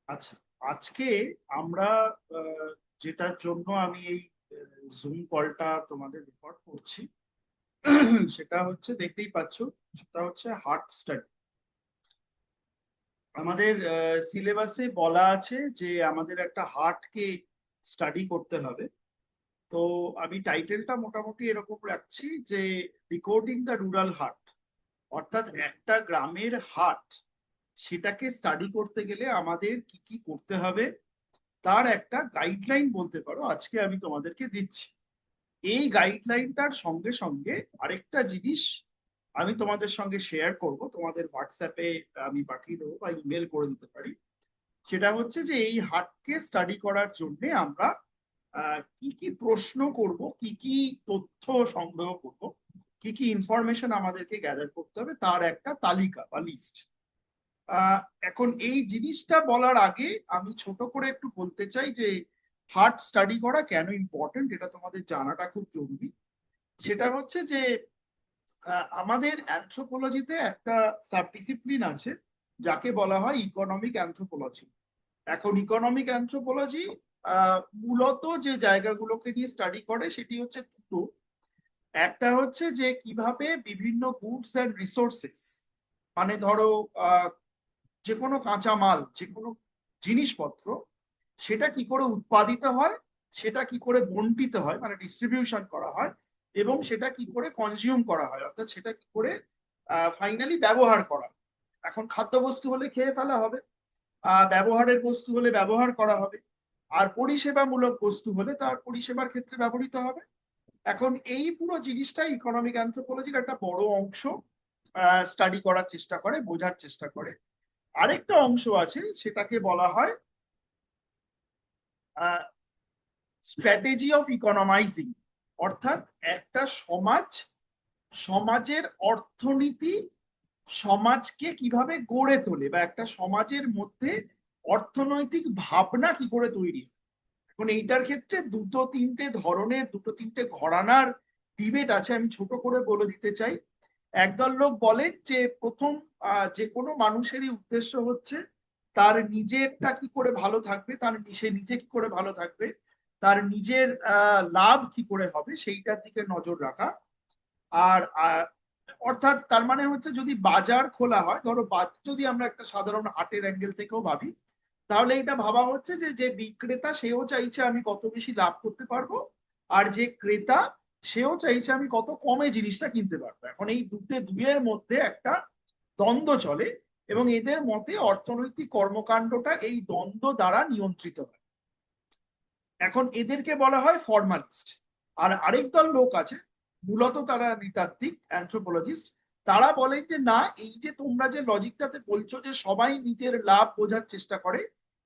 আচ্ছা, আজকে আমরা যেটার জন্য আমি এই জুম কলটা তোমাদের রেকর্ড করছি সেটা হচ্ছে, দেখতেই পাচ্ছ, সেটা হচ্ছে হার্ট স্টাডি। আমাদের সিলেবাসে বলা আছে যে আমাদের একটা হার্টকে স্টাডি করতে হবে। তো আমি টাইটেলটা মোটামুটি এরকম রাখছি যে ডিকোডিং দ্য রুরাল হার্ট, অর্থাৎ একটা গ্রামের হার্ট, সেটাকে স্টাডি করতে গেলে আমাদের কি কি করতে হবে তার একটা গাইডলাইন বলতে পারো আজকে আমি তোমাদেরকে দিচ্ছি। এই গাইডলাইনটার সঙ্গে সঙ্গে আরেকটা জিনিস আমি তোমাদের সঙ্গে শেয়ার করব, তোমাদের হোয়াটসঅ্যাপে আমি পাঠিয়ে দেবো বা ইমেল করে দিতে পারি। সেটা হচ্ছে যে এই হার্টকে স্টাডি করার জন্য আমরা কি কি প্রশ্ন করব, কি কি তথ্য সংগ্রহ করব, কি কি ইনফরমেশন আমাদেরকে গ্যাদার করতে হবে তার একটা তালিকা বা লিস্ট। আহ এখন এই জিনিসটা বলার আগে আমি ছোট করে একটু বলতে চাই যে হার্ট স্টাডি করা কেন ইম্পর্টেন্ট, এটা তোমাদের জানাটা খুব জরুরি। সেটা হচ্ছে যে আমাদের অ্যানথ্রোপোলজিতে একটা সাব ডিসিপ্লিন আছে যাকে বলা হয় ইকোনমিক অ্যানথ্রোপোলজি। এখন ইকোনমিক অ্যানথ্রোপোলজি মূলত যে জায়গাগুলোকে নিয়ে স্টাডি করে সেটি হচ্ছে দুটো। একটা হচ্ছে যে কিভাবে বিভিন্ন গুডস অ্যান্ড রিসোর্সেস, মানে ধরো যে কোনো কাঁচামাল, যে কোনো জিনিসপত্র, সেটা কি করে উৎপাদিত হয়, সেটা কি করে বন্টিত হয় মানে ডিস্ট্রিবিউশন করা হয়, এবং সেটা কি করে কনজিউম করা হয় অর্থাৎ সেটা কি করে ফাইনালি ব্যবহার করা হয়। এখন খাদ্যবস্তু হলে খেয়ে ফেলা হবে, ব্যবহারের বস্তু হলে ব্যবহার করা হবে, আর পরিষেবামূলক বস্তু হলে তার পরিষেবার ক্ষেত্রে ব্যবহৃত হবে। এখন এই পুরো জিনিসটা ইকোনমিক অ্যানথ্রোপোলজির একটা বড় অংশ স্টাডি করার চেষ্টা করে, বোঝার চেষ্টা করে। আরেকটা অংশ আছে সেটাকে বলা হয় স্ট্র্যাটেজি অফ ইকোনমাইজিং, অর্থাৎ একটা সমাজ, সমাজের অর্থনীতি সমাজকে কিভাবে গড়ে তোলে বা একটা সমাজের মধ্যে অর্থনৈতিক ভাবনা কি করে তৈরি হয়। এখন এইটার ক্ষেত্রে দুটো তিনটে ধরনের, দুটো তিনটে ঘরানার ডিবেট আছে, আমি ছোট করে বলে দিতে চাই। একদল লোক বলেন যে প্রথম যে কোনো মানুষেরই উদ্দেশ্য হচ্ছে তার নিজেরটা কি করে ভালো থাকবে, তার সে নিজে কি করে ভালো থাকবে, তার নিজের লাভ কি করে হবে সেইটার দিকে নজর রাখা। আর অর্থাৎ তার মানে হচ্ছে যদি বাজার খোলা হয়, ধরো যদি আমরা একটা সাধারণ হাটের অ্যাঙ্গেল থেকেও ভাবি, তাহলে এটা ভাবা হচ্ছে যে যে বিক্রেতা সেও চাইছে আমি কত বেশি লাভ করতে পারবো, আর যে ক্রেতা সেও চাইছে আমি কত কমে জিনিসটা কিনতে পারবো। এখন এই দুয়ের মধ্যে একটা দ্বন্দ্ব চলে, এবং এদের মতে অর্থনৈতিক কর্মকাণ্ডটা এই দ্বন্দ্ব দ্বারা নিয়ন্ত্রিত হয়। এখন এদেরকে বলা হয় ফর্মালিস্ট। আর আরেক দল লোক আছে, মূলত তারা নৃতাত্ত্বিক অ্যানথ্রোপোলজিস্ট। তারা বলে যে না, এই যে তোমরা যে লজিকটাতে বলছো যে সবাই নিজের লাভ বোঝার চেষ্টা করে,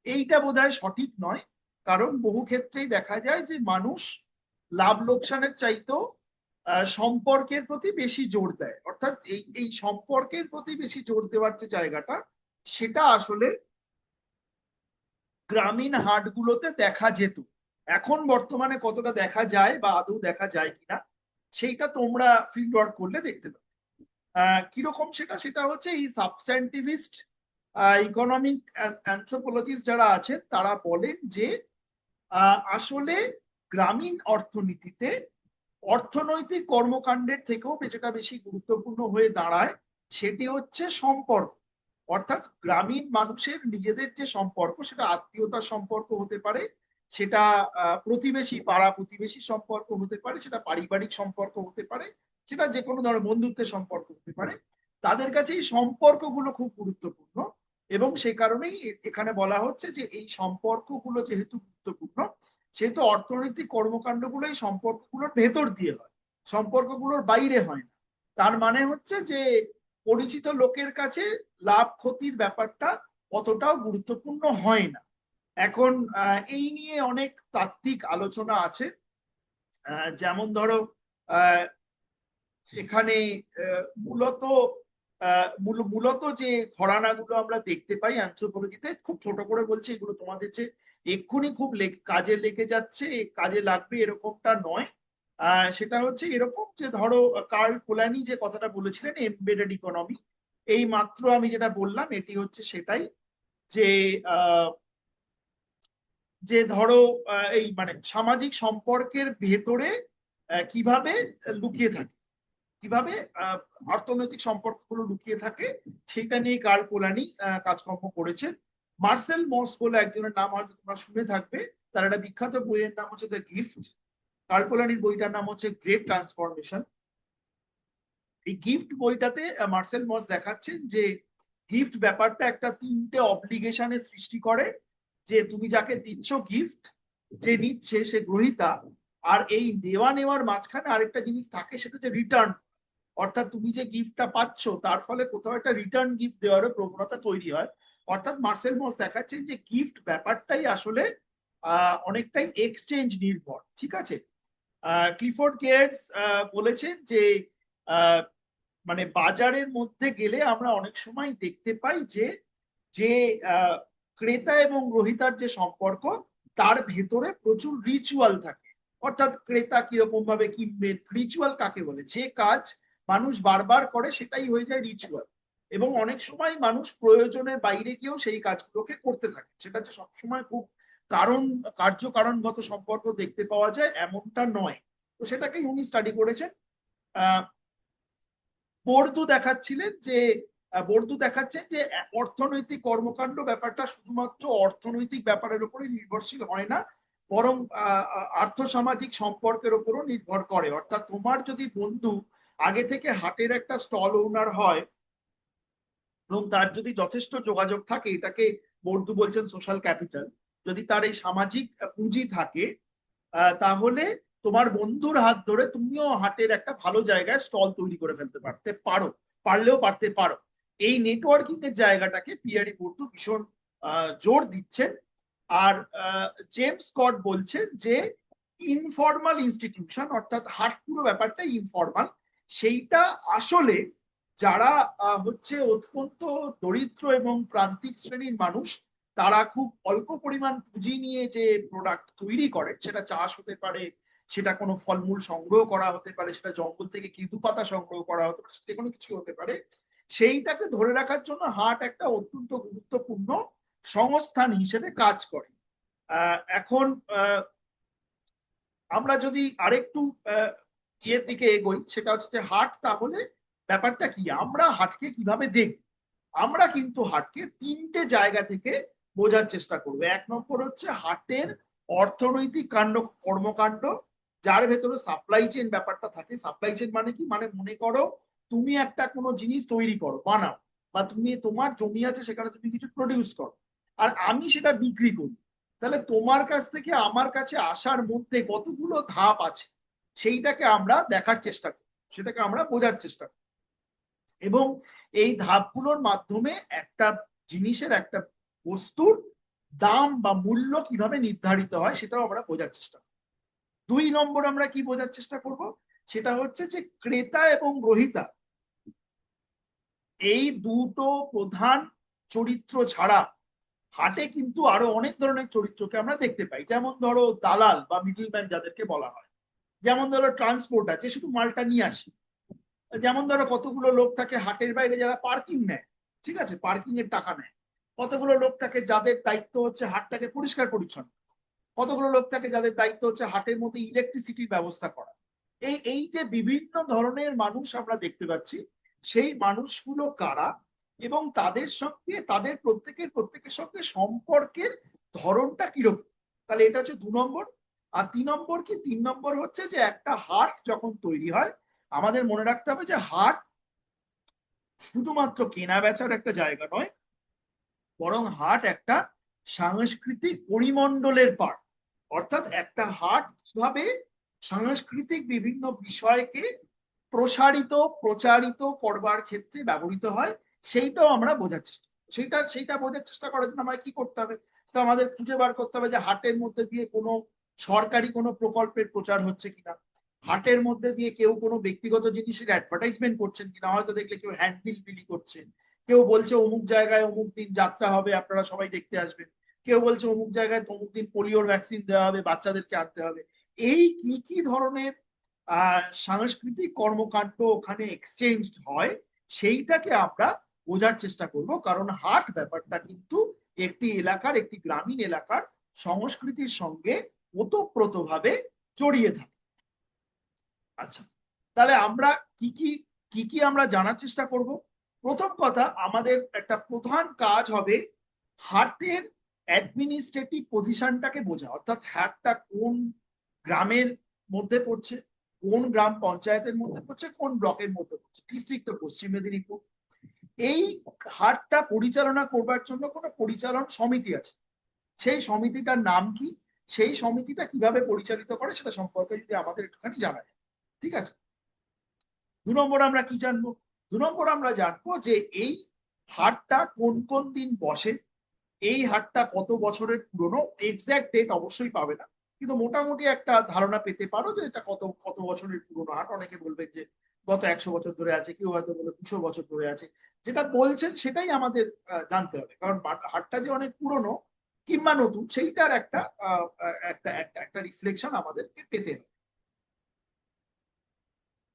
এইটা বোধহয় সঠিক নয়। কারণ বহু ক্ষেত্রেই দেখা যায় যে মানুষ লাভ লোকসানের চাইতেও সম্পর্কের প্রতি বেশি জোর দেয়, অর্থাৎ এই এই সম্পর্কের প্রতি বেশি জোর দেওয়ার যে জায়গাটা, সেটা আসলে গ্রামীণ হাটগুলোতে দেখা যেত। এখন বর্তমানে কতটা দেখা যায় বা আদৌ দেখা যায় কিনা সেইটা তোমরা ফিল্ড ওয়ার্ক করলে দেখতে পাবে। কিরকম সেটা, সেটা হচ্ছে এই সাবস্ট্যান্টিভিস্ট ইকোনমিক অ্যানথ্রোপোলজিস্ট যারা আছেন তারা বলেন যে আসলে গ্রামীণ অর্থনীতিতে অর্থনৈতিক কর্মকাণ্ডের থেকেও যেটা বেশি গুরুত্বপূর্ণ হয়ে দাঁড়ায় সেটি হচ্ছে সম্পর্ক। অর্থাৎ গ্রামীণ মানুষের নিজেদের যে সম্পর্ক, সেটা আত্মীয়তার সম্পর্ক হতে পারে, সেটা প্রতিবেশী পাড়া প্রতিবেশী সম্পর্ক হতে পারে, সেটা পারিবারিক সম্পর্ক হতে পারে, সেটা যে কোনো ধরনের বন্ধুত্বের সম্পর্ক হতে পারে। তাদের কাছে এই সম্পর্কগুলো খুব গুরুত্বপূর্ণ, এবং সে কারণেই এখানে বলা হচ্ছে যে এই সম্পর্কগুলো যেহেতু গুরুত্বপূর্ণ, সেহেতু অর্থনৈতিক কর্মকাণ্ডগুলো এই সম্পর্কগুলোর ভেতর দিয়ে হয়, সম্পর্কগুলোর বাইরে হয় না। তার মানে হচ্ছে যে পরিচিত লোকের কাছে লাভ ক্ষতির ব্যাপারটা অতটাও গুরুত্বপূর্ণ হয় না। এখন এই নিয়ে অনেক তাত্ত্বিক আলোচনা আছে। যেমন ধরো আহ, এখানে মূলত মূলত যে ঘরানাগুলো আমরা দেখতে পাই অ্যানথ্রোপোলজিতে, খুব ছোট করে বলছি, এগুলো তোমাদের যে এক্ষুনি খুব কাজে লেগে যাচ্ছে, কাজে লাগবে এরকমটা নয়। সেটা হচ্ছে এরকম যে ধরো কার্ল পোলানি যে কথাটা বলেছিলেন এমবেডেড ইকোনমি, এই মাত্র আমি যেটা বললাম এটি হচ্ছে সেটাই। যে যে ধরো এই মানে সামাজিক সম্পর্কের ভেতরে কিভাবে লুকিয়ে থাকে, কিভাবে অর্থনৈতিক সম্পর্কগুলো লুকিয়ে থাকে, সেটা নিয়ে কার্ল পোলানি কাজকর্ম করেছেন। মার্সেল মস বলে একজনের নাম হয়তো তোমরা শুনে থাকবে, তার একটা বিখ্যাত বইয়ের নাম হচ্ছে দ্য গিফট। কার্ল পোলানির বইটার নাম হচ্ছে গ্রেট ট্রান্সফরমেশন। এই গিফট বইটাতে মার্সেল মস দেখাচ্ছেন যে গিফট ব্যাপারটা একটা তিনটে অব্লিগেশনের সৃষ্টি করে, যে তুমি যাকে দিচ্ছ গিফট, যে নিচ্ছে সে গ্রহীতা, আর এই দেওয়া নেওয়ার মাঝখানে আরেকটা জিনিস থাকে, সেটা হচ্ছে রিটার্ন। অর্থাৎ তুমি যে গিফটটা পাচ্ছ তার ফলে কোথাও একটা রিটার্ন গিফট দেওয়ারও প্রবণতা তৈরি হয়। অর্থাৎ মার্সেল মস দেখাচ্ছেন যে গিফট ব্যাপারটাই আসলে অনেকটাই এক্সচেঞ্জ নির্ভর। ঠিক আছে, ক্লিফোর্ড গেটস বলেছেন যে মানে বাজারের মধ্যে গেলে আমরা অনেক সময় দেখতে পাই যে যে ক্রেতা এবং গ্রহীতার যে সম্পর্ক, তার ভেতরে প্রচুর রিচুয়াল থাকে। অর্থাৎ ক্রেতা কিরকম ভাবে কিনবেন, রিচুয়াল কাকে বলে, যে কাজ মানুষ বারবার করে সেটাই হয়ে যায় রিচুয়াল। এবং অনেক সময় মানুষ প্রয়োজনের বাইরে গিয়েও সেই কাজগুলোকে করতে থাকে, সেটা যে সবসময় খুব কারণ কার্যকারণগত সম্পর্ক দেখতে পাওয়া যায় এমনটা নয়। তো সেটাকেই উনি স্টাডি করেছেন। আহ বর্দু দেখাচ্ছিলেন যে বর্দু দেখাচ্ছেন যে অর্থনৈতিক কর্মকাণ্ড ব্যাপারটা শুধুমাত্র অর্থনৈতিক ব্যাপারের উপরে নির্ভরশীল হয় না, বরং আর্থসামাজিক সম্পর্কের উপরও নির্ভর করে। অর্থাৎ তোমার যদি বন্ধু আগে থেকে হাটের একটা স্টল ওনার হয় এবং তার যদি যথেষ্ট যোগাযোগ থাকে, এটাকে বর্দু বলছেন সোশ্যাল ক্যাপিটাল, যদি তার এই সামাজিক পুঁজি থাকে, তাহলে তোমার বন্ধুর হাত ধরে তুমিও হাটের একটা ভালো জায়গায় স্টল তৈরি করে ফেলতে পারতে পারো। এই নেটওয়ার্কিং এর জায়গাটাকে পিয়ারি বর্দু ভীষণ জোর দিচ্ছেন। আর জেমস স্কট বলছেন যে ইনফর্মাল ইনস্টিটিউশন, অর্থাৎ হাট পুরো ব্যাপারটা ইনফর্মাল, সেইটা আসলে যারা হচ্ছে অত্যন্ত দরিদ্র এবং প্রান্তিক শ্রেণীর মানুষ, তারা খুব অল্প পরিমাণ পুঁজি নিয়ে যে প্রোডাক্ট তৈরি করে, সেটা চাষ হতে পারে, সেটা কোনো ফলমূল সংগ্রহ করা হতে পারে, সেটা জঙ্গল থেকে কেঁদু পাতা সংগ্রহ করা হতে পারে, যে কোনো কিছু হতে পারে, সেইটাকে ধরে রাখার জন্য হাট একটা অত্যন্ত গুরুত্বপূর্ণ সংস্থান হিসেবে কাজ করে। এখন আমরা যদি আরেকটু ইয়ের দিকে এগোই, সেটা হচ্ছে যে হাট তাহলে ব্যাপারটা কি, আমরা হাটকে কিভাবে দেখব। আমরা কিন্তু হাটকে তিনটে জায়গা থেকে বোঝার চেষ্টা করবো। এক নম্বর হচ্ছে হাটের অর্থনৈতিক কর্মকাণ্ড, যার ভেতরে সাপ্লাই চেইন ব্যাপারটা থাকে। সাপ্লাই চেইন মানে কি, মানে মনে করো তুমি একটা কোনো জিনিস তৈরি করো, বানাও, বা তুমি তোমার জমি আছে সেখানে তুমি কিছু প্রডিউস করো, আর আমি সেটা বিক্রি করি। তাহলে তোমার কাছ থেকে আমার কাছে আসার মধ্যে কতগুলো ধাপ আছে, সেইটাকে আমরা দেখার চেষ্টা করি, সেটাকে আমরা বোঝার চেষ্টা করি। এবং এই ধাপগুলোর মাধ্যমে একটা জিনিসের, একটা বস্তুর দাম বা মূল্য কিভাবে নির্ধারিত হয় সেটাও আমরা বোঝার চেষ্টা করি। দুই নম্বর আমরা কি বোঝার চেষ্টা করব, সেটা হচ্ছে যে ক্রেতা এবং গ্রহীতা এই দুটো প্রধান চরিত্র ছাড়া হাটে কিন্তু আরো অনেক ধরনের চরিত্রকে আমরা দেখতে পাই। যেমন ধরো দালাল বা মিডলম্যান যাদেরকে বলা হয়, যেমন ধরো ট্রান্সপোর্টার যে শুধু মালটা নিয়ে আসে, যেমন ধরো কতগুলো লোক থাকে হাটের বাইরে যারা পার্কিং নেয়, ঠিক আছে, পার্কিং এর টাকা নেয়। কতগুলো লোক থাকে যাদের দায়িত্ব হচ্ছে হাটটাকে পরিষ্কার পরিচ্ছন্ন। কতগুলো লোক থাকে যাদের দায়িত্ব হচ্ছে হাটের মধ্যে ইলেকট্রিসিটির ব্যবস্থা করা। এই যে বিভিন্ন ধরনের মানুষ আমরা দেখতে পাচ্ছি, সেই মানুষগুলো কারা এবং তাদের সঙ্গে, তাদের প্রত্যেকের সঙ্গে সম্পর্কের ধরনটা কিরকম। তাহলে এটা হচ্ছে 2 নম্বর। আর 3 নম্বর কি, 3 নম্বর হচ্ছে যে একটা হাট যখন তৈরি হয়, আমাদের মনে রাখতে হবে যে হাট শুধুমাত্র কেনা বেচার একটা জায়গা নয়, বরং হাট একটা সাংস্কৃতিক পরিমণ্ডলের পার্ট। অর্থাৎ একটা হাট কিভাবে সাংস্কৃতিক বিভিন্ন বিষয়কে প্রচারিত করবার ক্ষেত্রে ব্যবহৃত হয়, সেইটাও আমরা বোঝার চেষ্টা সেইটা বোঝার চেষ্টা করার জন্য আমায় কি করতে হবে, তো আমাদের খুঁজে বার করতে হবে যে হাটের মধ্যে দিয়ে কোনো সরকারি কোনো প্রকল্পের প্রচার হচ্ছে কিনা, হাটের মধ্যে দিয়ে কেউ কোনো ব্যক্তিগত জিনিসের অ্যাডভার্টাইজমেন্ট করছেন কিনা। হয়তো দেখলে কেউ হ্যান্ডবিল বিলি করছেন, কেউ বলছে অমুক জায়গায় অমুক দিন যাত্রা হবে, আপনারা সবাই দেখতে আসবেন, কেউ বলছে অমুক জায়গায় অমুক দিন পোলিওর ভ্যাকসিন দেওয়া হবে, বাচ্চাদেরকে আনতে হবে। এই কি কি ধরনের সাংস্কৃতিক কর্মকাণ্ড ওখানে এক্সচেঞ্জ হয়, সেইটাকে আমরা বোঝার চেষ্টা করব। কারণ হাট ব্যাপারটা কিন্তু একটি এলাকার, একটি গ্রামীণ এলাকার সংস্কৃতির সঙ্গে ওতপ্রোতভাবে জড়িয়ে থাকে। আচ্ছা, তাহলে আমরা কি কি কি কি আমরা জানার চেষ্টা করব। প্রথম কথা, আমাদের একটা প্রধান কাজ হবে হাটের অ্যাডমিনিস্ট্রেটিভ পজিশনটাকে বোঝা, অর্থাৎ হাটটা কোন গ্রামের মধ্যে পড়ছে, কোন গ্রাম পঞ্চায়েতের মধ্যে পড়ছে, কোন ব্লকের মধ্যে পড়ছে, ডিস্ট্রিক্ট তো পশ্চিম মেদিনীপুর। এই হাটটা পরিচালনা করবার জন্য কোনো পরিচালন সমিতি আছে, সেই সমিতিটার নাম কি, সেই সমিতিটা কিভাবে পরিচালিত করে সেটা সম্পর্কে যদি আমাদের একটুখানি জানা যায়। ঠিক আছে। 2 নম্বর আমরা কি জানবো? 2 নম্বর আমরা জানবো যে এই হাটটা কোন কোন দিন বসে, এই হাটটা কত বছরের পুরনো, এক্সাক্ট ডেট অবশ্যই পাবে না, কিন্তু মোটামুটি একটা ধারণা পেতে পারো যে এটা কত কত বছরের পুরনো হাট। অনেকে বলবেন যে গত 100 বছর ধরে আছে, কেউ হয়তো বলে 200 বছর ধরে আছে। যেটা বলছেন সেটাই আমাদের জানতে হবে, কারণ হাটটা যে অনেক পুরনো কিংবা নতুন সেইটার একটা রিফ্লেকশন আমাদেরকে পেতে হবে।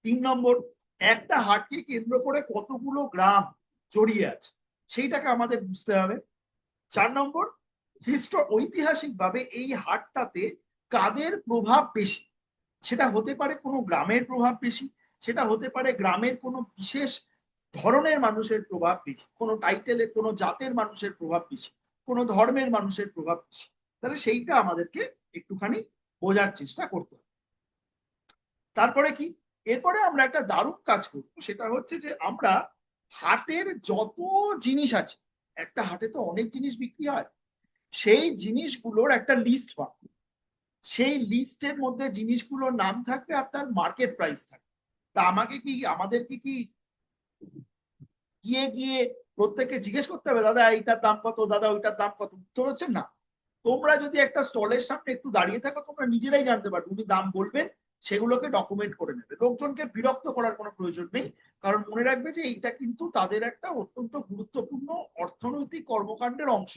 3 নম্বর, একটা হাটকে কেন্দ্র করে কতগুলো গ্রাম জড়িয়ে আছে সেইটাকে আমাদের বুঝতে হবে। 4 নম্বর, ঐতিহাসিকভাবে এই হাটটাতে কাদের প্রভাব বেশি, সেটা হতে পারে কোনো গ্রামের প্রভাব বেশি, সেটা হতে পারে গ্রামের কোনো বিশেষ ধরনের মানুষের প্রভাব বেশি, কোনো টাইটেলের কোনো জাতের মানুষের প্রভাব বেশি, কোনো ধর্মের মানুষের প্রভাব বেশি। তাহলে সেইটা আমাদেরকে একটুখানি বোঝার চেষ্টা করতে হবে। তারপরে কি, এরপরে আমরা একটা দারুণ কাজ করবো, সেটা হচ্ছে যে আমরা হাটের যত জিনিস আছে, একটা হাটে তো অনেক জিনিস বিক্রি হয়, সেই জিনিসগুলোর একটা লিস্ট বানাবো। সেই লিস্টের মধ্যে জিনিসগুলোর নাম থাকবে আর তার মার্কেট প্রাইস থাকবে। তা আমাদেরকে কি গিয়ে গিয়ে প্রত্যেককে জিজ্ঞেস করতে হবে, দাদা এইটার দাম কত, দাদা ওইটার দাম কত? উত্তর হচ্ছে না। তোমরা যদি একটা স্টলের সামনে একটু দাঁড়িয়ে থাকো, তোমরা নিজেরাই জানতে পারবে, উনি দাম বলবেন, সেগুলোকে ডকুমেন্ট করে নেবে। লোকজনকে বিরক্ত করার কোনো প্রয়োজন নেই, কারণ মনে রাখবে যে এইটা কিন্তু তাদের একটা অত্যন্ত গুরুত্বপূর্ণ অর্থনৈতিক কর্মকাণ্ডের অংশ।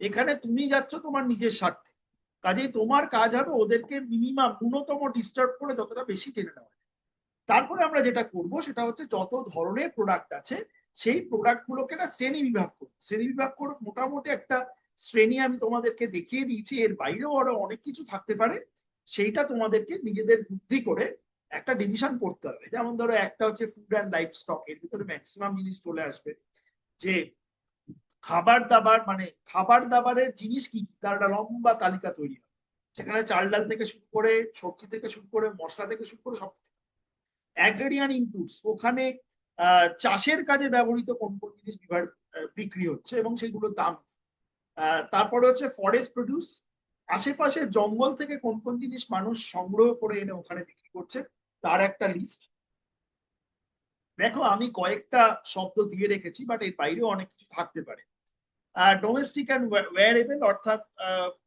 এখানে তুমি যাচ্ছ তোমার নিজের স্বার্থে, কাজেই তোমার কাজ হবে ওদেরকে ন্যূনতম ডিস্টার্ব করে যতটা বেশি জেনে নেওয়া। তারপরে আমরা যেটা করব সেটা হচ্ছে যত ধরনের প্রোডাক্ট আছে সেই প্রোডাক্ট গুলোকে না শ্রেণী বিভাগ করব। শ্রেণী বিভাগ করে মোটামুটি একটা শ্রেণী আমি তোমাদেরকে দেখিয়ে দিয়েছি, এর বাইরেও আরো অনেক কিছু থাকতে পারে, সেইটা তোমাদেরকে নিজেদের বুদ্ধি করে একটা ডিভিশন করতে হবে। যেমন ধরো একটা হচ্ছে ফুড অ্যান্ড লাইফ স্টক, এর ভিতরে ম্যাক্সিমাম জিনিস চলে আসবে, যে খাবার দাবার, মানে খাবার দাবারের জিনিস কি কি তার একটা লম্বা তালিকা তৈরি হবে, সেখানে চাল ডাল থেকে শুরু করে সবজি থেকে শুরু করে মশলা থেকে শুরু করে সব। অ্যাগ্রেরিয়ান ইনপুটস, ওখানে চাষের কাজে ব্যবহৃত কোন কোন জিনিস বিক্রি হচ্ছে এবং সেগুলোর দাম। তারপরে হচ্ছে ফরেস্ট প্রডিউস, আশেপাশে জঙ্গল থেকে কোন কোন জিনিস মানুষ সংগ্রহ করে এনে ওখানে বিক্রি করছে তার একটা লিস্ট। দেখো আমি কয়েকটা শব্দ দিয়ে রেখেছি, বাট এর বাইরেও অনেক কিছু থাকতে পারে। ডোমেস্টিক অ্যান্ড ওয়্যারেবল, অর্থাৎ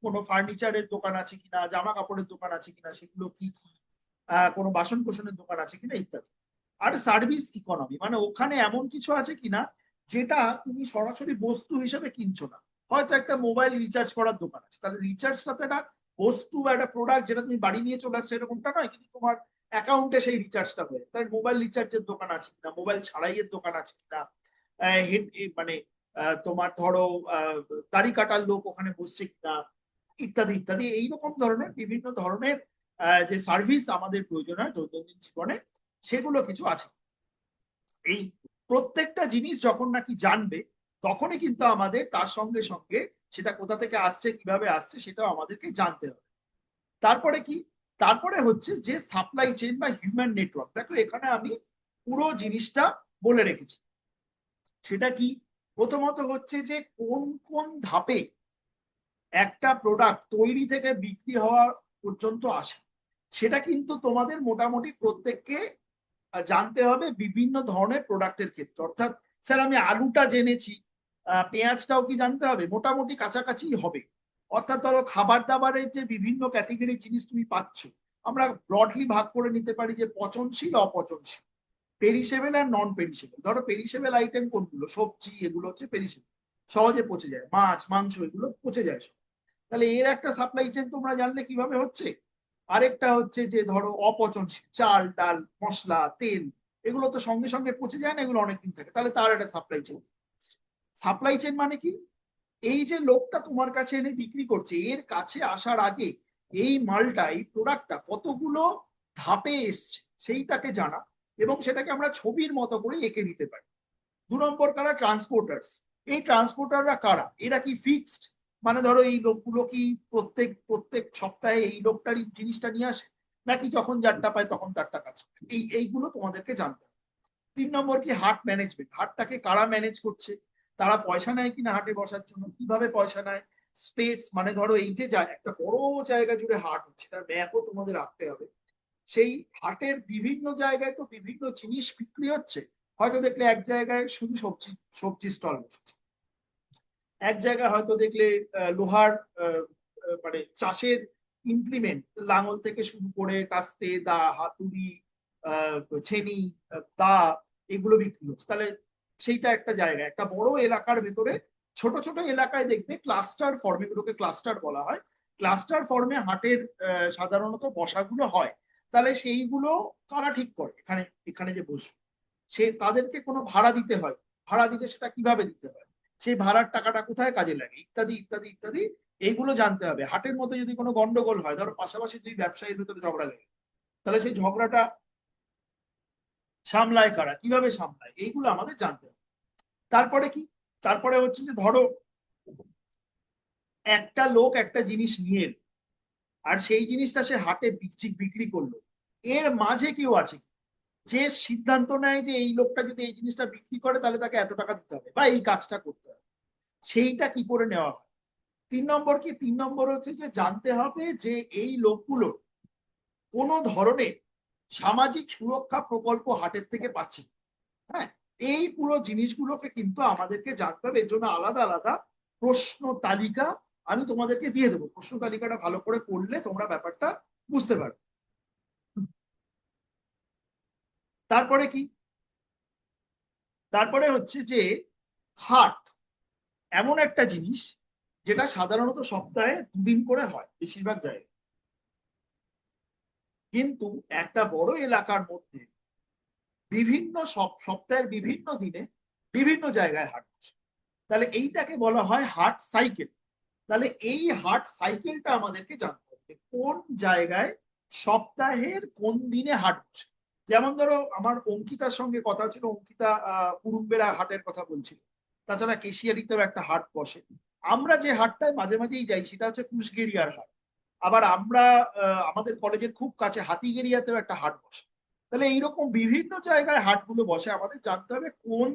কোনো ফার্নিচারের দোকান আছে কিনা, জামা কাপড়ের দোকান আছে কিনা, সেগুলো কি কি, কোনো বাসন কোসনের দোকান আছে কিনা, ইত্যাদি। আর সার্ভিস ইকোনমি, মানে ওখানে এমন কিছু আছে কিনা যেটা তুমি সরাসরি বস্তু হিসেবে কিনছো না। হয়তো একটা মোবাইল রিচার্জ করার দোকান আছে, তাহলে রিচার্জটা তো একটা বস্তু বা একটা প্রোডাক্ট যেটা তুমি বাড়ি নিয়ে চলে আসছো এরকমটা নয়, কিন্তু তোমার অ্যাকাউন্টে সেই রিচার্জটা হয়ে, তাহলে মোবাইল রিচার্জের দোকান আছে কিনা, মোবাইল ছাড়াইয়ের দোকান আছে কিনা, মানে তোমার ধরো দাড়ি কাটার লোক ওখানে বসছে কিনা, ইত্যাদি ইত্যাদি। এইরকম ধরনের বিভিন্ন ধরনের যে সার্ভিস আমাদের প্রয়োজন হয় দৈনন্দিন জীবনে, সেগুলো কিছু আছে। এই প্রত্যেকটা জিনিস যখন নাকি জানবে, তখনই কিন্তু আমাদের তার সঙ্গে সঙ্গে সেটা কোথা থেকে আসছে, কিভাবে আসছে, সেটাও আমাদেরকে জানতে হবে। তারপরে কি, তারপরে হচ্ছে যে সাপ্লাই চেইন বা হিউম্যান নেটওয়ার্ক। দেখো এখানে আমি পুরো জিনিসটা বলে রেখেছি। সেটা কি, প্রথমত হচ্ছে যে কোন কোন ধাপে একটা প্রোডাক্ট তৈরি থেকে বিক্রি হওয়া পর্যন্ত আসে, সেটা কিন্তু তোমাদের মোটামুটি প্রত্যেককে জানতে হবে বিভিন্ন ধরনের প্রোডাক্টের ক্ষেত্রে। অর্থাৎ স্যার আমি আলুটা জেনেছি, পেঁয়াজটাও কি জানতে হবে? মোটামুটি কাছাকাছি হবে। অর্থাৎ ধরো খাবার দাবারের যে বিভিন্ন ক্যাটেগরির জিনিস তুমি পাচ্ছ, আমরা ব্রডলি ভাগ করে নিতে পারি যে পচনশীল, অপচনশীল, পেরিসেবল আর নন পেরিসেবল। ধরো পেরিসেবল আইটেম কোনগুলো, সবজি, এগুলো হচ্ছে পেরিসেবল, সহজে পচে যায়, মাছ মাংস এগুলো পচে যায় সব। তাহলে এর একটা সাপ্লাই চেইন তোমরা জানলে কিভাবে হচ্ছে। আরেকটা হচ্ছে যে ধরো অপচনশীল, চাল ডাল মশলা তেল, এগুলো তো সঙ্গে সঙ্গে পচে যায় না, এগুলো অনেকদিন থাকে, তাহলে তার একটা সাপ্লাই চেইন। সাপ্লাই চেইন মানে কি, এই যে লোকটা তোমার কাছে এনে বিক্রি করছে, এর কাছে আসার আগে এই মালটা, এই প্রোডাক্টটা কতগুলো ধাপে এসছে সেইটাকে জানা, এবং সেটাকে আমরা ছবির মতো করে এঁকে নিতে পারি। 2 নম্বর কারা? ট্রান্সপোর্টার্স। এই ট্রান্সপোর্টাররা কারা? এরা কি ফিক্সড, মানে ধরো এই লোকগুলো কি প্রত্যেক প্রত্যেক সপ্তাহে এই লোকটারই জিনিসটা নিয়ে আসে, নাকি যখন যারটা পায় তখন তারটা কাজ করে? এইগুলো তোমাদেরকে জানতে হবে। 3 নম্বর কি? হাট ম্যানেজমেন্ট। হাটটাকে কারা ম্যানেজ করছে? তারা পয়সা নেয় কিনা হাটে বসার জন্য? কিভাবে পয়সা নেয়? স্পেস, মানে ধরো এই যে একটা বড় জায়গা জুড়ে হাট হচ্ছে, তার ম্যাপও তোমাদের রাখতে হবে। সেই হাটের বিভিন্ন জায়গায় তো বিভিন্ন জিনিস বিক্রি হচ্ছে। হয়তো দেখলে এক জায়গায় শুধু সবজি সবজি স্টল বসেছে, এক জায়গায় হয়তো দেখলে লোহার মানে চাষের ইমপ্লিমেন্ট, লাঙল থেকে শুরু করে কাস্তে, দা, হাতুড়ি, ছেনি, দা, এগুলো বিক্রি হচ্ছে। তাহলে সেইটা একটা জায়গা, একটা বড় এলাকার ভেতরে ছোট ছোট এলাকায় দেখবে ক্লাস্টার ফর্মে, এগুলোকে ক্লাস্টার বলা হয়। ক্লাস্টার ফর্মে হাটের সাধারণত বসাগুলো হয়। তাহলে সেইগুলো কারা ঠিক করে? এখানে এখানে যে বসবে, সে তাদেরকে কোনো ভাড়া দিতে হয়, ভাড়া দিতে সেটা কিভাবে দিতে হয়, সেই ভাড়ার টাকাটা কোথায় কাজে লাগে, ইত্যাদি ইত্যাদি ইত্যাদি। এইগুলো জানতে হবে। হাটের মধ্যে যদি কোনো গন্ডগোল হয়, ধরো পাশাপাশি দুই ব্যবসায়ীর ভিতরে ঝগড়া লেগে, তাহলে সেই ঝগড়াটা সামলায় কারা, কিভাবে সামলায়, এইগুলো আমাদের জানতে হবে। তারপরে কি? তারপরে হচ্ছে যে ধরো একটা লোক একটা জিনিস নিয়ে এলো, আর সেই জিনিসটা সে হাটে বিক্রি করলো। এর মাঝে কেউ আছে যে সিদ্ধান্ত নেয় যে এই লোকটা যদি এই জিনিসটা বিক্রি করে তাহলে তাকে এত টাকা দিতে হবে বা এই কাজটা করতে হবে, সেইটা কি করে নেওয়া হয়? 3 নম্বর কি? 3 নম্বর হচ্ছে যে জানতে হবে যে এই লোকগুলো কোনো ধরনের সামাজিক সুরক্ষা প্রকল্প হাটের থেকে পাচ্ছে। হ্যাঁ, এই পুরো জিনিসগুলোকে কিন্তু আমাদেরকে জানতে হবে। এর জন্য আলাদা আলাদা প্রশ্ন তালিকা আমি তোমাদেরকে দিয়ে দেবো। প্রশ্ন তালিকাটা ভালো করে পড়লে তোমরা ব্যাপারটা বুঝতে পারবে। তারপরে কি? তারপরে হচ্ছে যে হাট এমন একটা জিনিস যেটা সাধারণত সপ্তাহে 2 দিন করে হয় বেশিরভাগ জায়গায়, কিন্তু একটা বড় এলাকার মধ্যে বিভিন্ন সপ্তাহের বিভিন্ন দিনে বিভিন্ন জায়গায় হাট বসে। তাহলে এইটাকে বলা হয় হাট সাইকেল। তাহলে এই হাট সাইকেলটা আমাদেরকে জানতে হবে কোন জায়গায় সপ্তাহের কোন দিনে হাট বসে। যেমন ধরো আমার অঙ্কিতার সঙ্গে কথা ছিল, অঙ্কিতা কুরুম্বেরা হাটের কথা বলছিল। তাছাড়া কেশিয়ারিতেও একটা হাট বসে। আমরা যে হাটটায় মাঝে মাঝেই যাই সেটা হচ্ছে কুশগেরিয়ার হাট। আবার আমরা আমাদের কলেজের খুব কাছে হাতিগেরিয়াতেও একটা হাট বসে। তাহলে এইরকম বিভিন্ন জায়গায় হাটগুলো বসে, আমাদের জানতে হবে কোন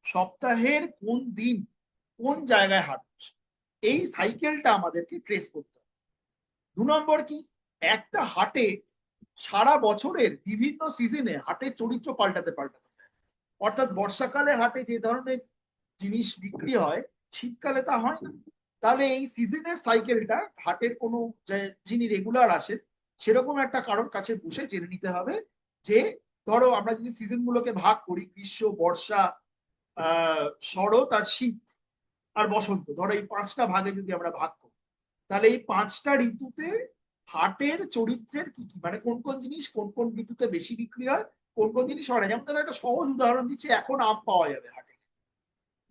সপ্তাহের কোন দিন কোন জায়গায় হাট বসে। এই সাইকেলটা আমাদেরকে ট্রেস করতে হবে। 2 নম্বর কি? একটা হাটে সারা বছরের বিভিন্ন সিজনে হাটের চরিত্র পাল্টাতে পাল্টাতে যায়। অর্থাৎ বর্ষাকালে হাটে যে ধরনের জিনিস বিক্রি হয়, শীতকালে তা হয় না। তাহলে এই সিজনের সাইকেলটা হাটের কোনো, যিনি রেগুলার আসেন সেরকম একটা কারোর কাছে বসে জেনে নিতে হবে যে, ধরো আমরা যদি সিজন গুলোকে ভাগ করি, গ্রীষ্ম, বর্ষা, শরৎ আর শীত আর বসন্ত, ধরো এই 5টা ভাগে যদি আমরা ভাগ করি, তাহলে এই 5টা ঋতুতে হাটের চরিত্রের কি কি, মানে কোন কোন জিনিস কোন কোন ঋতুতে বেশি বিক্রি হয়, কোন কোন জিনিস হয় না। যেমন ধরো একটা সহজ উদাহরণ দিচ্ছি, এখন আম পাওয়া যাবে হাটে,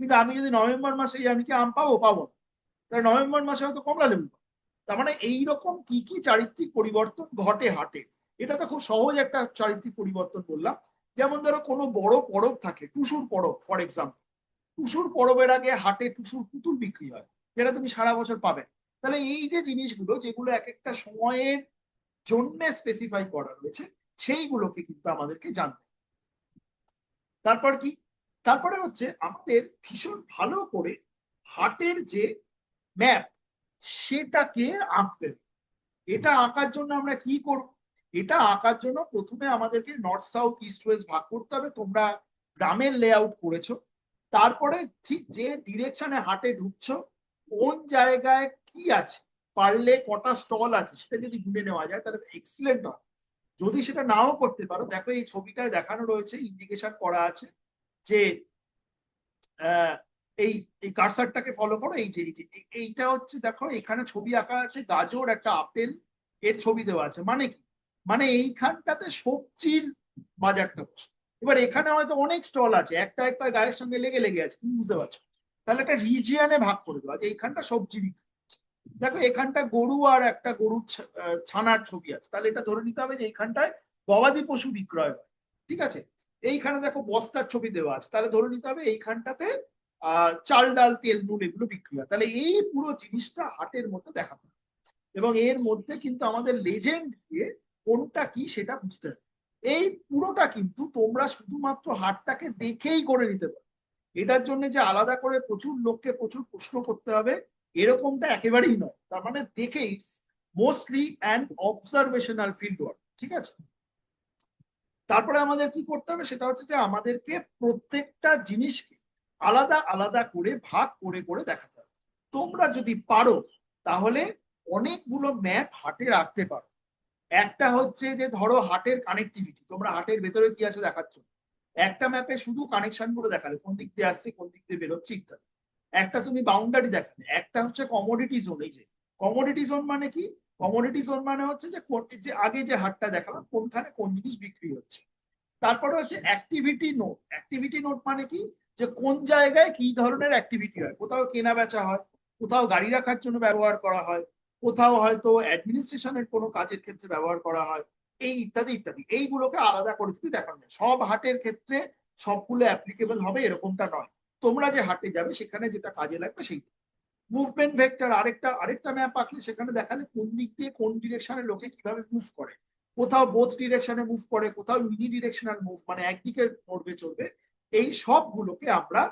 কিন্তু আমি যদি নভেম্বর মাসে আমি কি আম পাবো? পাবো না। তাহলে নভেম্বর মাসে হয়তো কমলা লেবু পাবো। তার মানে এইরকম কি কি চারিত্রিক পরিবর্তন ঘটে হাটে। এটা তো খুব সহজ একটা চারিত্রিক পরিবর্তন বললাম। যেমন ধরো কোনো বড় পরব থাকে, টুসুর পরব ফর এক্সাম্পল, টুসুর পরবের আগে হাটে টুসুর পুতুল বিক্রি হয়, যেটা তুমি সারা বছর পাবে। তাহলে এই যে জিনিসগুলো যেগুলো এক একটা সময়ের জন্য স্পেসিফাই করা রয়েছে, সেইগুলোকে কিন্তু আমাদেরকে জানতে। তারপর কি? তারপরে হচ্ছে আমাদের ভীষণ ভালো করে হাটের যে ম্যাপ সেটাকে আঁকতে হবে। এটা আঁকার জন্য আমরা কি করব? এটা আঁকার জন্য প্রথমে আমাদেরকে নর্থ সাউথ ইস্ট ওয়েস্ট ভাগ করতে হবে। তোমরা গ্রামের লেআউট করেছো, তারপরে ঠিক যে ডিরেকশনে হাটে ঢুকছো, কোন জায়গায় কি আছে, পারলে কটা স্টল আছে সেটা যদি গুনে নেওয়া যায় তাহলে এক্সিলেন্ট হয়। যদি সেটা নাও করতে পারো, দেখো এই ছবিটায় দেখানো রয়েছে, ইন্ডিকেশন করা আছে যে আহ, এই এই কারসারটাকে ফলো করো, এই যে এইটা হচ্ছে, দেখো এখানে ছবি আঁকা আছে, গাজর, একটা আপেল, এর ছবি দেওয়া আছে। মানে কি? মানে এইখানটাতে সবজির বাজারটা বসে। এবার এখানে হয়তো অনেক স্টল আছে, একটা একটা গায়ের সঙ্গে লেগে লেগে আছে, তুমি বুঝতে পারছো। তাহলে একটা রিজিয়নে ভাগ করে দেওয়া যে এইখানটা সবজি বিক্রি হচ্ছে। দেখো এখানটা গরু আর একটা গরুর ছানার ছবি আছে, তাহলে এটা ধরে নিতে হবে যে এইখানটায় গবাদি পশু বিক্রয় হয়। ঠিক আছে, এইখানে দেখো বস্তার ছবি দেওয়া আছে, তাহলে ধরে নিতে হবে এইখানটাতে চাল ডাল তেল নুন এগুলো বিক্রি হয়। তাহলে এই পুরো জিনিসটা হাটের মধ্যে দেখাতে হবে, এবং এর মধ্যে কিন্তু আমাদের লেজেন্ড দিয়ে কোনটা কি সেটা বুঝতে হবে। এই পুরোটা কিন্তু তোমরা শুধুমাত্র হাটটাকে দেখেই করে নিতে পারো। এটার জন্য যে আলাদা করে প্রচুর লোককে প্রচুর প্রশ্ন করতে হবে এরকমটা একেবারেই নয়। তার মানে দেখে it's mostly an observational field work. ঠিক আছে, তারপরে আমাদের কি করতে হবে সেটা হচ্ছে যে আমাদেরকে প্রত্যেকটা জিনিসকে আলাদা আলাদা করে ভাগ করে করে দেখাতে হবে। তোমরা যদি পারো তাহলে অনেকগুলো ম্যাপ হাটে রাখতে পারো। একটা হচ্ছে যে ধরো হাটের কানেক্টিভিটি, তোমরা হাটের ভেতরে কি আছে দেখাচ্ছ, একটা ম্যাপে শুধু কানেকশন গুলো দেখালে কোন দিক দিয়ে আসছে কোন দিক দিয়ে বেরোচ্ছে ইত্যাদি। একটা তুমি বাউন্ডারি দেখালে, একটা হচ্ছে কমোডিটি জোন। এই যে কমোডিটি জোন মানে কি, কমোডিটি জোন মানে হচ্ছে যে আগে যে হাটটা দেখালাম কোনখানে কোন জিনিস বিক্রি হচ্ছে। তারপরে হচ্ছে অ্যাক্টিভিটি নোট। অ্যাক্টিভিটি নোট মানে কি, যে কোন জায়গায় কি ধরনের অ্যাক্টিভিটি হয়, কোথাও কেনা বেচা হয়, কোথাও গাড়ি রাখার জন্য ব্যবহার করা হয়, কোথাও হয়তো অ্যাডমিনিস্ট্রেশনের কোনো কাজের ক্ষেত্রে ব্যবহার করা হয়, এই ইত্যাদি ইত্যাদি। এইগুলোকে আলাদা করে যদি দেখানো যায়, সব হাটের ক্ষেত্রে সবগুলো অ্যাপ্লিকেবল হবে এরকমটা নয়। তোমরা যে হাটে যাবে সেখানে যেটা কাজে লাগবে সেইটা। মুভমেন্ট ভেক্টর আরেকটা আরেকটা ম্যাপ আঁকলে সেখানে দেখালে কোন দিক দিয়ে কোন ডিরেকশনে লোকে কিভাবে মুভ করে, কোথাও বোথ ডিরেকশনে মুভ করে, কোথাও ইউনি ডিরেকশনাল মুভ মানে একদিকে নড়বে চলবে। এই সবগুলোকে আমরা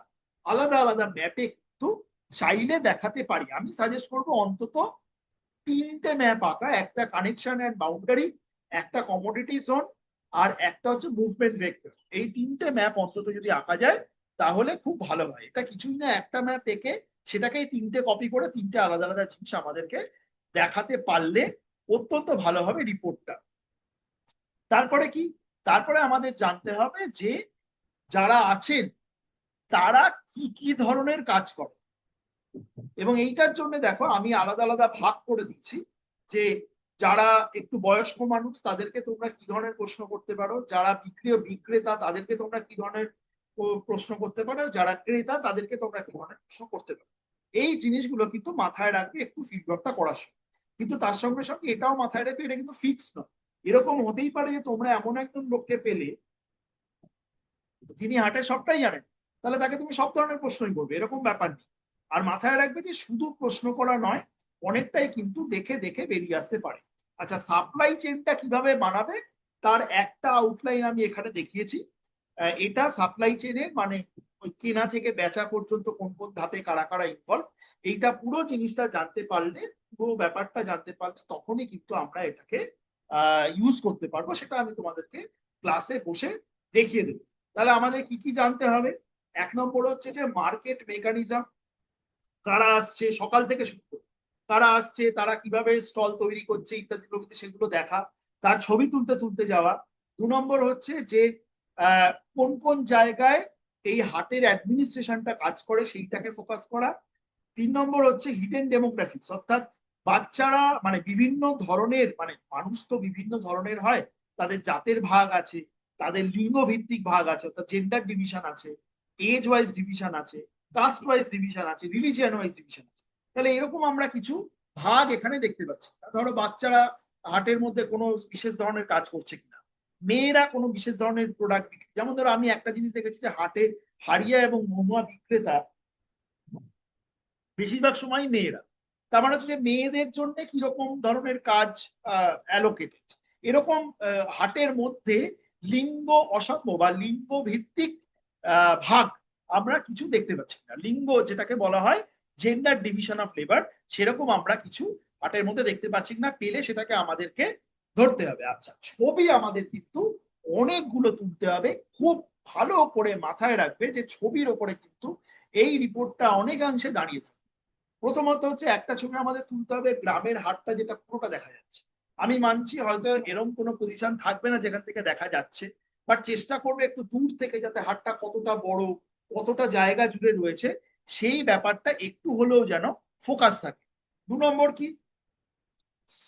আলাদা আলাদা ম্যাপে কিন্তু চাইলে দেখাতে পারি। আমি সাজেস্ট করবো অন্তত তিনটে ম্যাপ আঁকা, একটা কানেকশন এন্ড বাউন্ডারি, একটা কমোডিটি জোন, আর একটা হচ্ছে মুভমেন্ট ভেক্টর। এই তিনটে ম্যাপ অন্তত যদি আঁকা যায় তাহলে খুব ভালো হয়। এটা কিছুই না, একটা ম্যাপ এঁকে সেটাকেই তিনটে কপি করে তিনটে আলাদা আলাদা জিনিস আমাদেরকে দেখাতে পারলে অত্যন্ত ভালো হবে রিপোর্টটা। তারপরে কি, তারপরে আমাদের জানতে হবে যে যারা আছেন তারা কি কি ধরনের কাজ করে। এবং এইটার জন্য দেখো আমি আলাদা আলাদা ভাগ করে দিচ্ছি, যে যারা একটু বয়স্ক মানুষ তাদেরকে তোমরা কি ধরনের প্রশ্ন করতে পারো, যারা বিক্রেতা তাদেরকে তোমরা কি ধরনের প্রশ্ন করতে পারো, যারা ক্রেতা তাদেরকে তোমরা কি ধরনের প্রশ্ন করতে পারো। এই জিনিসগুলো কিন্তু মাথায় রাখবে একটু ফিডব্যাকটা করার সময়। কিন্তু তার সঙ্গে সঙ্গে এটাও মাথায় রাখবে এটা কিন্তু ফিক্স নয়। এরকম হতেই পারে যে তোমরা এমন একজন লোককে পেলে তিনি হাটে সবটাই জানেন, তাহলে তাকে তুমি সব ধরনের প্রশ্নই করবে, এরকম ব্যাপার নেই। আর মাথায় রাখবে যে শুধু প্রশ্ন করা নয়, অনেকটাই কিন্তু দেখে দেখে বেরিয়ে আসতে পারে। আচ্ছা, সাপ্লাই চেনটা কিভাবে বানাবে তার একটা আউটলাইন আমি এখানে দেখিয়েছি। এটা সাপ্লাই চেনের মানে ওই কেনা থেকে বেচা পর্যন্ত কোন কোন ধাপে কারা কারা ইনভলভ, এইটা পুরো জিনিসটা জানতে পারলে, পুরো ব্যাপারটা জানতে পারলে তখনই কিন্তু আমরা এটাকে ইউজ করতে পারবো। সেটা আমি তোমাদেরকে ক্লাসে বসে দেখিয়ে দেবো। তাহলে আমাদের কি কি জানতে হবে, এক নম্বর হচ্ছে যে মার্কেট মেকানিজম, কারা আসছে সকাল থেকে শুরু করে, কারা আসছে তারা কিভাবে স্টল তৈরি করছে ইত্যাদি প্রভৃতি সেগুলো দেখা, তার ছবি তুলতে তুলতে যাওয়া। দু নম্বর হচ্ছে যে কোন কোন জায়গায় এই হাটের অ্যাডমিনিস্ট্রেশনটা কাজ করে সেইটাকে ফোকাস করা। তিন নম্বর হচ্ছে হিডেন ডেমোগ্রাফিক্স, অর্থাৎ বাচ্চারা মানে বিভিন্ন ধরনের মানে মানুষ তো বিভিন্ন ধরনের হয়, তাদের জাতের ভাগ আছে, তাদের লিঙ্গ ভিত্তিক ভাগ আছে, অর্থাৎ জেন্ডার ডিভিশন আছে, এজ ওয়াইজ ডিভিশন আছে, কাস্ট ওয়াইজ ডিভিশন আছে, রিলিজিয়ান ওয়াইজ ডিভিশন আছে। তাহলে এরকম আমরা কিছু ভাগ এখানে দেখতে পাচ্ছি। ধরো বাচ্চারা হাটের মধ্যে কোনো বিশেষ ধরনের কাজ করছে কিনা, মেয়েরা কোনো বিশেষ ধরনের প্রোডাক্ট বিক্রি, যেমন ধরো আমি একটা জিনিস দেখেছি যে হাটে হাড়িয়া এবং মহুয়া বিক্রেতা বেশিরভাগ সময় মেয়েরা। তার মানে হচ্ছে যে মেয়েদের জন্য কিরকম ধরনের কাজ অ্যালোকেটেড। এরকম হাটের মধ্যে লিঙ্গ অসাম্য বা লিঙ্গ ভিত্তিক ভাগ আমরা কিছু দেখতে পাচ্ছি না। লিঙ্গ যেটাকে বলা হয় জেন্ডার ডিভিশন অফ লেবার, সেরকম আমরা কিছু হাটের মধ্যে দেখতে পাচ্ছি না, পেলে সেটাকে আমাদেরকে ধরতে হবে। আচ্ছা, ছবি আমাদের কিন্তু অনেকগুলো তুলতে হবে। খুব ভালো করে মাথায় রাখবে যে ছবির ওপরে কিন্তু এই রিপোর্টটা অনেকাংশে দাঁড়িয়ে থাকে। প্রথমত হচ্ছে একটা ছবি আমাদের তুলতে হবে গ্রামের হাটটা যেটা পুরোটা দেখা যাচ্ছে। আমি মানছি হয়তো এরকম কোনো পজিশন থাকবে না যেখান থেকে দেখা যাচ্ছে, বাট চেষ্টা করবে একটু দূর থেকে যাতে হাটটা কতটা বড় কতটা জায়গা জুড়ে রয়েছে সেই ব্যাপারটা একটু হলেও যেন ফোকাস থাকে। দু নম্বর কি,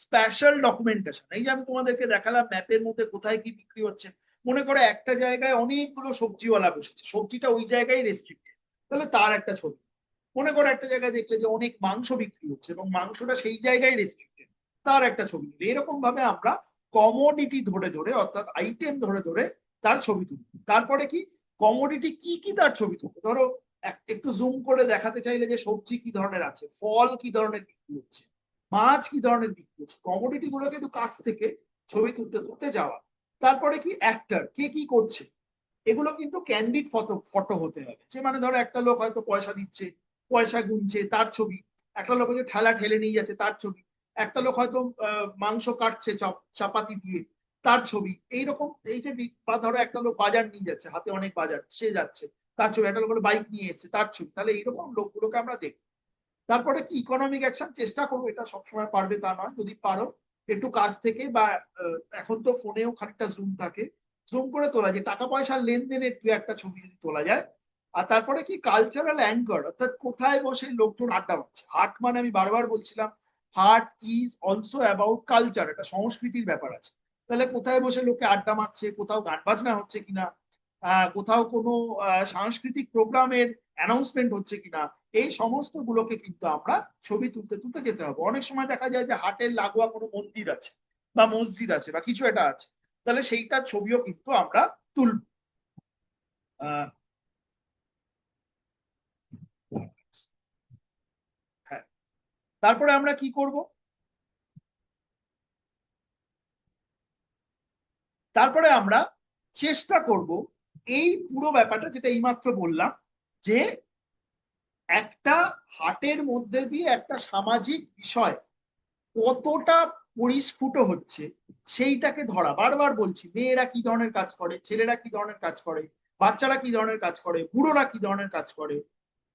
স্পেশাল ডকুমেন্টেশন। এই যে আমি তোমাদেরকে দেখালাম ম্যাপের মধ্যে কোথায় কি বিক্রি হচ্ছে, মনে করো একটা জায়গায় অনেকগুলো সবজিওয়ালা বসেছে, সবজিটা ওই জায়গায় রেস্ট্রিক্টেড, তাহলে তার একটা ছবি। মনে করো একটা জায়গায় দেখলে যে অনেক মাংস বিক্রি হচ্ছে এবং মাংসটা সেই জায়গায় রেস্ট্রিক্টেড, তার একটা ছবি তুলি। এরকম ভাবে আমরা কমোডিটি ধরে ধরে অর্থাৎ আইটেম ধরে ধরে তার ছবি তুলি। তারপরে কি কমোডিটি কি কি তার ছবি তুলবো, ধরো একটু জুম করে দেখাতে চাইলে যে সবজি কি ধরনের আছে, ফল কি ধরনের বিক্রি হচ্ছে, মাছ কি ধরনের বিক্রি হচ্ছে, কমোডিটি গুলোকে একটু কাছ থেকে ছবি তুলতে তুলতে যাওয়া। তারপরে কি অ্যাক্টর কে কি করছে, এগুলো কিন্তু ক্যান্ডিড ফটো ফটো হতে হবে। যে মানে ধরো একটা লোক হয়তো পয়সা দিচ্ছে, পয়সা গুনছে, তার ছবি। একটা লোক হয়তো ঠেলা ঠেলে নিয়ে যাচ্ছে, তার ছবি। একটা লোক হয়তো মাংস কাটছে চাপাতি দিয়ে, তার ছবি। এইরকম এই যে বা ধরো একটা লোক বাজার নিয়ে যাচ্ছে, হাতে অনেক বাজার, সে যাচ্ছে, তার ছবি। একটা লোক বাইক নিয়ে এসছে, তার ছবি। তাহলে এইরকম লোকগুলোকে আমরা দেখবো। তারপরে কি ইকোনমিক অ্যাকশন, চেষ্টা করবো, এটা সবসময় পারবে তা নয়, যদি পারো একটু কাছ থেকে বা এখন তো ফোনেও খানিকটা জুম থাকে, জুম করে তোলা, যে টাকা পয়সার লেনদেনের দু একটা ছবি যদি তোলা যায়। আর তারপরে কি কালচারাল অ্যাঙ্কার, অর্থাৎ কোথায় বসে লোকজন আড্ডা মারছে। হাট মানে আমি বারবার বলছিলাম, হাট ইজ অলসো অ্যাবাউট কালচার, একটা সংস্কৃতির ব্যাপার আছে। তাহলে কোথায় বসে লোকে আড্ডা মারছে, কোথাও গান বাজনা হচ্ছে কিনা, কোথাও কোনো সাংস্কৃতিক প্রোগ্রামের অ্যানাউন্সমেন্ট হচ্ছে কিনা, এই সমস্ত গুলোকে কিন্তু আমরা ছবি তুলতে তুলতে যেতে হবে। অনেক সময় দেখা যায় যে হাটের লাগোয়া কোনো মন্দির আছে বা মসজিদ আছে বা কিছু একটা আছে, তাহলে সেইটার ছবিও কিন্তু আমরা তুলব। আহ, হ্যাঁ। তারপরে আমরা কি করব, তারপরে আমরা চেষ্টা করব এই পুরো ব্যাপারটা, যেটা এইমাত্র বললাম, যে একটা হাটের মধ্যে দিয়ে একটা সামাজিক বিষয় কতটা পরিস্ফুট হচ্ছে সেইটাকে ধরা। বারবার বলছি, মেয়েরা কি ধরনের কাজ করে, ছেলেরা কি ধরনের কাজ করে, বাচ্চারা কি ধরনের কাজ করে, বুড়োরা কি ধরনের কাজ করে,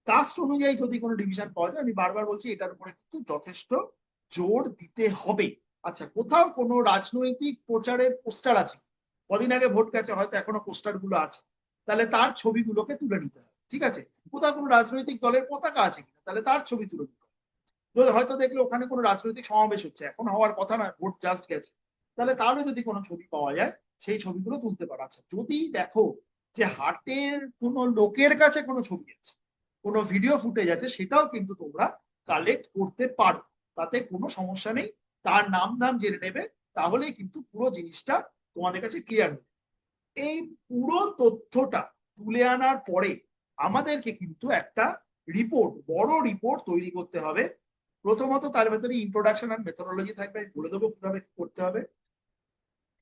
কাস্ট অনুযায়ী যদি কোনো ডিভিশন পাওয়া যায়, আমি বারবার বলছি এটার উপরে কিন্তু যথেষ্ট জোর দিতে হবে। আচ্ছা, কোথাও কোনো রাজনৈতিক প্রচারের পোস্টার আছে, কদিন আগে ভোট গেছে, হয়তো এখনো পোস্টার গুলো আছে, তাহলে তার ছবিগুলোকে তুলে নিতে হবে। ঠিক আছে, কোথাও কোনো রাজনৈতিক দলের পতাকা আছে কিনা, তাহলে তার ছবি তুলে নিতে হবে। হয়তো দেখলো ওখানে কোনো রাজনৈতিক সমাবেশ হচ্ছে, এখন হওয়ার কথা নয়, ভোট জাস্ট গেছে, তাহলে তাহলে যদি কোনো ছবি পাওয়া যায়, সেই ছবিগুলো তুলতে পারা। আচ্ছা, যদি দেখো যে হাটের কোনো লোকের কাছে কোনো ছবি আছে, কোনো ভিডিও ফুটেজ আছে, সেটাও কিন্তু তোমরা কালেক্ট করতে পারো, তাতে কোনো সমস্যা নেই। তার নাম ধাম জেনে নেবে, তাহলেই কিন্তু পুরো জিনিসটা তোমাদের কাছে ক্লিয়ার হবে। এই পুরো তথ্যটা তুলে আনার পরে আমাদেরকে কিন্তু একটা রিপোর্ট, বড় রিপোর্ট তৈরি করতে হবে। প্রথমত তার ভেতরে ইন্ট্রোডাকশন আর মেথোডোলজি থাকবে, আমি বলে দেবো কিভাবে করতে হবে।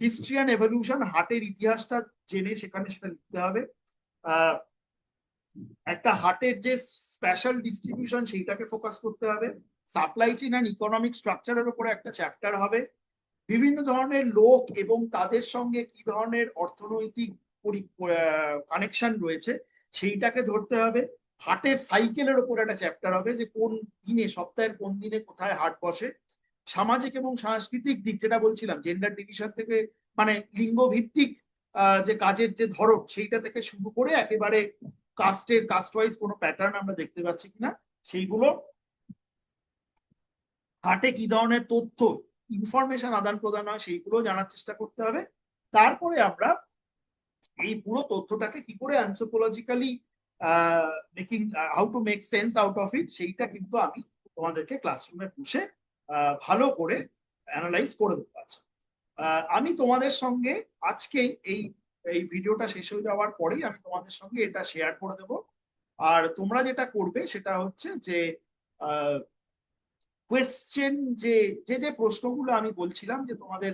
হিস্ট্রি অ্যান্ড এভলিউশন, হাটের ইতিহাসটা জেনে সেখানে সেটা লিখতে হবে। আহ একটা হাটের যে স্পেশাল ডিস্ট্রিবিউশন, সেইটাকে ফোকাস করতে হবে। সাপ্লাই চেইন অ্যান্ড ইকোনমিক স্ট্রাকচারের উপরে একটা চ্যাপ্টার হবে। বিভিন্ন ধরনের লোক এবং তাদের সঙ্গে কি ধরনের অর্থনৈতিক কানেকশন রয়েছে, সেইটাকে ধরতে হবে। হাটের সাইকেলের উপর একটা চ্যাপ্টার হবে, যে কোন দিনে, সপ্তাহের কোন দিনে কোথায় হাট বসে। সামাজিক এবং সাংস্কৃতিক দিক, যেটা বলছিলাম, জেন্ডার ডিভিশন থেকে, মানে লিঙ্গ ভিত্তিক যে কাজের যে ধরন, সেইটা থেকে শুরু করে একেবারে কাস্ট ওয়াইজ কোনো প্যাটার্ন আমরা দেখতে পাচ্ছি কিনা, সেইগুলো, হাটে কি ধরনের তথ্য ইনফরমেশন আদান প্রদান হয়, সেইগুলো জানার চেষ্টা করতে হবে। তারপরে আমরা এই পুরো তথ্যটাকে কি করে anthropologically making, how to make sense out of it, সেইটা কিন্তু আমি তোমাদেরকে ক্লাসরুমে বসে ভালো করে অ্যানালাইজ করে দেবো। আচ্ছা, আমি তোমাদের সঙ্গে আজকে এই এই ভিডিওটা শেষ হয়ে যাওয়ার পরেই আমি তোমাদের সঙ্গে এটা শেয়ার করে দেব। আর তোমরা যেটা করবে সেটা হচ্ছে যে কোয়েশ্চেন, যে যে যে প্রশ্নগুলো আমি বলছিলাম যে তোমাদের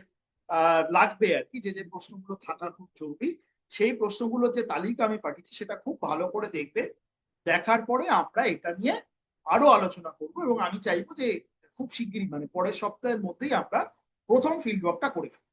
লাগবে আর কি, যে যে প্রশ্নগুলো থাকা খুব জরুরি, সেই প্রশ্নগুলোর যে তালিকা আমি পাঠিয়েছি সেটা খুব ভালো করে দেখবে। দেখার পরে আমরা এটা নিয়ে আরো আলোচনা করব, এবং আমি চাইবো যে খুব শিগগিরই, মানে পরের সপ্তাহের মধ্যেই আমরা প্রথম ফিল্ড ওয়ার্কটা করে ফেলবো।